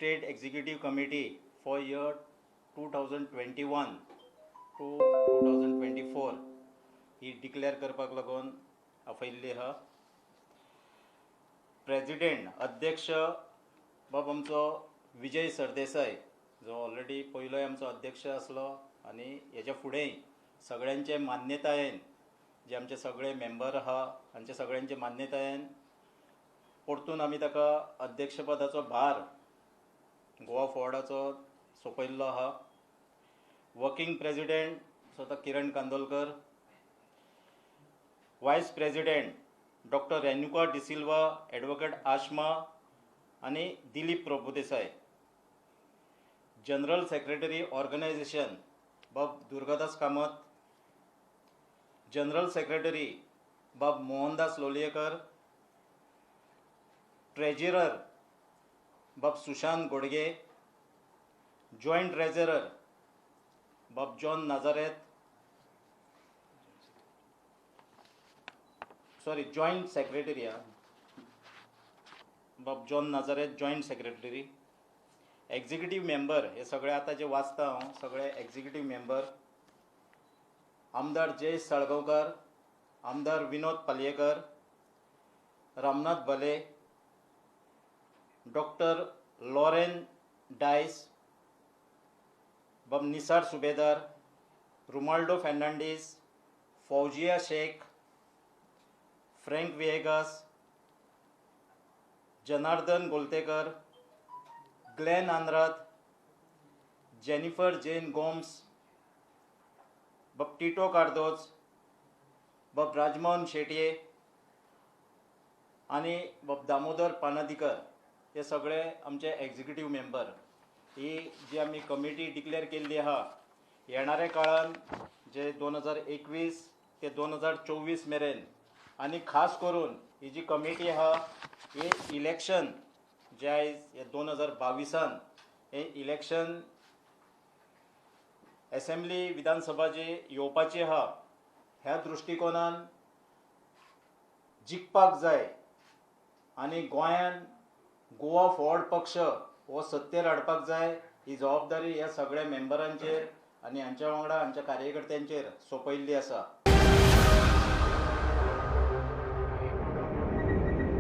State Executive Committee for year 2021 to 2024 he declare करपाक लागून आपयल्ली आहा. प्रेसिडेंट अध्यक्ष बाब आमचो विजय सरदेसाय, जो ऑलरेडी पयलोय आमचो अध्यक्ष आसलो आनी हेच्या फुडेंय सगळ्यांचे मान्यतायेन जे आमचे सगळे मेंबर आहा हांचे सगळ्यांचे मान्यतायेन परतून आमी ताका अध्यक्षपदाचो भार गोवा फोर्डाचो सोंपयल्लो आहा. वर्किंग प्रेसिडेंट स्वता Kiran Kandolkar, vice president doctor Renuka D'Silva, advocate Ashma आनी Dilip Prabhudesai. General secretary organisation Bab Durgadas Kamat, general secretary बाब Mohandas Lolayekar, treasurer Bab Sushant Godge, joint treasurer Bab John Nazareth, joint secretary Bab John Nazareth, joint secretary. Executive member हे सगळे आता जे वाचता हांव सगळे एक्झिक्युटिव्ह मेंबर: आमदार जयेश साळगांवकर, आमदार विनोद पालयेकर, रामनाथ भले, doctor Lauren Dias, Bab Nisar Subedar, Romaldo Fernandes, Fauzia Shaikh, Frank Viegas, Janardan Goltekar, Glenn Andrade, Jennifer Jane Gomes, Bab Tito Cardozo, बाब राजमोहन शेटये आनी बाब दामोदर पानादिकर हे सगळे आमचे एक्झिक्युटिव्ह मेंबर. ही जी आमी कमिटी डिक्लेअर केल्ली आहा येणाऱ्या काळान जे 2021 ते 2024 मेरेन आनी खास करून ही जी कमिटी आहा ही इलेक्शन जे आयज हे 2022 हे इलेक्शन असेंब्ली विधानसभा जी येवपाची आहा ह्या दृश्टिकोनान जिखपाक जाय आनी गोंयान गोवा फोर्ड पक्ष हो सत्तेर हाडपाक जाय. ही जबाबदारी ह्या सगळ्या मेंबरांचेर आनी हांच्या वांगडा हांच्या कार्यकर्त्यांचेर सोंपयल्ली आसा.